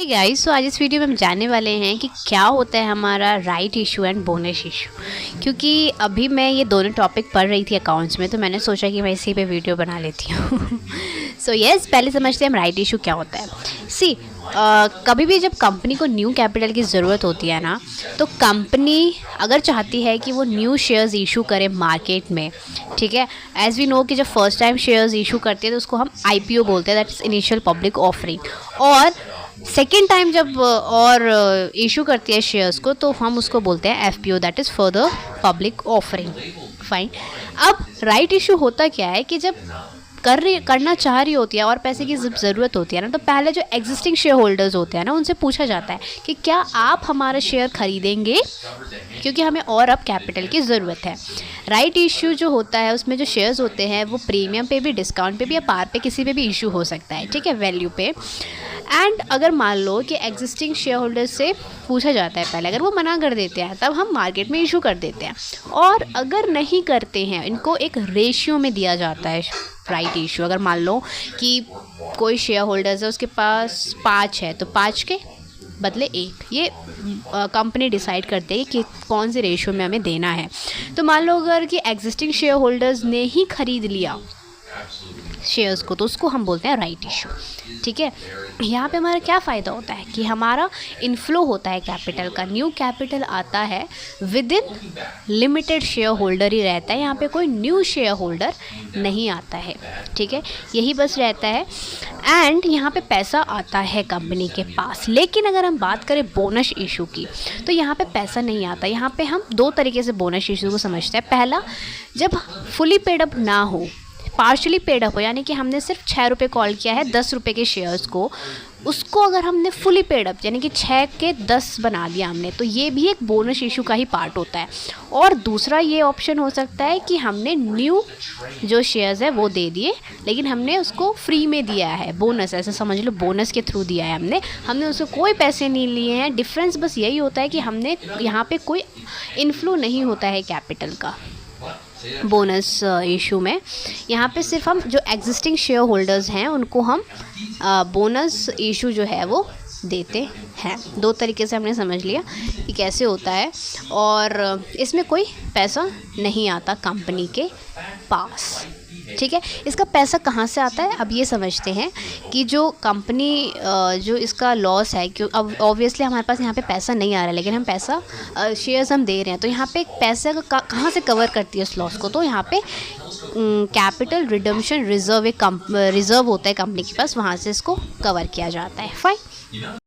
Hey guys, सो आज इस video में हम जानने वाले हैं कि क्या होता है हमारा right issue and bonus issue. क्योंकि अभी मैं ये दोनों टॉपिक पढ़ रही थी अकाउंट्स में, तो मैंने सोचा कि मैं इसी पे वीडियो बना लेती हूँ। सो यस, पहले समझते हैं हम राइट इशू क्या होता है। सी कभी भी जब कंपनी को न्यू कैपिटल की ज़रूरत होती है ना, तो कंपनी अगर चाहती है कि वो न्यू शेयर्स इशू करे मार्केट में, ठीक है। एज वी नो कि जब फर्स्ट टाइम शेयर्स इशू करती है तो उसको हम आईपीओ बोलते हैं, that is initial public offering. और सेकेंड टाइम जब और इशू करती है शेयर्स को तो हम उसको बोलते हैं FPO, that is further public offering. Fine. अब राइट इशू होता क्या है कि जब करना चाह रही होती है और पैसे की ज़रूरत होती है ना, तो पहले जो एग्जिस्टिंग शेयर होल्डर्स होते हैं ना, उनसे पूछा जाता है कि क्या आप हमारा शेयर खरीदेंगे, क्योंकि हमें और अब कैपिटल की ज़रूरत है। राइट इशू जो होता है उसमें जो शेयर्स होते हैं वो प्रीमियम पे भी, डिस्काउंट पे भी या पार पे किसी पे भी इशू हो सकता है, ठीक है, वैल्यू पे। एंड अगर मान लो कि एग्जिस्टिंग शेयर होल्डर से पूछा जाता है पहले, अगर वो मना कर देते हैं तब हम मार्केट में इशू कर देते हैं। और अगर नहीं करते हैं, इनको एक रेशियो में दिया जाता है राइट इशू। अगर मान लो कि कोई शेयर होल्डर्स है, उसके पास 5 है, तो 5 के बदले 1, ये कंपनी डिसाइड करते है कि कौन से रेशियो में हमें देना है। तो मान लो अगर कि एग्जिस्टिंग शेयर होल्डर्स ने ही खरीद लिया शेयर्स को, तो उसको हम बोलते हैं राइट इशू, ठीक है। यहाँ पे हमारा क्या फ़ायदा होता है कि हमारा इनफ्लो होता है कैपिटल का, न्यू कैपिटल आता है within limited shareholder ही रहता है, यहाँ पे कोई न्यू शेयर होल्डर नहीं आता है, ठीक है, यही बस रहता है। एंड यहाँ पे पैसा आता है कंपनी के पास। लेकिन अगर हम बात करें बोनस इशू की, तो यहाँ पे पैसा नहीं आता। यहाँ पे हम दो तरीके से बोनस इशू को समझते हैं। पहला, जब फुली पेड अप ना हो, पार्शली पेड अप हो, यानी कि हमने सिर्फ 6 रुपये कॉल किया है 10 रुपये के शेयर्स को, उसको अगर हमने फुली पेड अप यानी कि 6 के 10 बना दिया हमने, तो ये भी एक बोनस इशू का ही पार्ट होता है। और दूसरा ये ऑप्शन हो सकता है कि हमने न्यू जो शेयर्स है वो दे दिए, लेकिन हमने उसको फ्री में दिया है, बोनस, ऐसे समझ लो बोनस के थ्रू दिया है हमने उसको कोई पैसे नहीं लिए हैं। डिफरेंस बस यही होता है कि हमने यहाँ पे कोई इन्फ्लो नहीं होता है कैपिटल का बोनस इशू में। यहाँ पे सिर्फ हम जो एग्जिस्टिंग शेयर होल्डर्स हैं उनको हम बोनस इशू जो है वो देते हैं। दो तरीके से हमने समझ लिया कि कैसे होता है, और इसमें कोई पैसा नहीं आता कंपनी के पास, ठीक है। इसका पैसा कहाँ से आता है, अब ये समझते हैं कि जो कंपनी जो इसका लॉस है, क्यों अब ऑब्वियसली हमारे पास यहाँ पे पैसा नहीं आ रहा है, लेकिन हम पैसा शेयर्स हम दे रहे हैं, तो यहाँ पे पैसा कहाँ से कवर करती है इस लॉस को, तो यहाँ पे कैपिटल रिडम्पशन रिजर्व, एक रिजर्व होता है कंपनी के पास, वहाँ से इसको कवर किया जाता है। फाइन।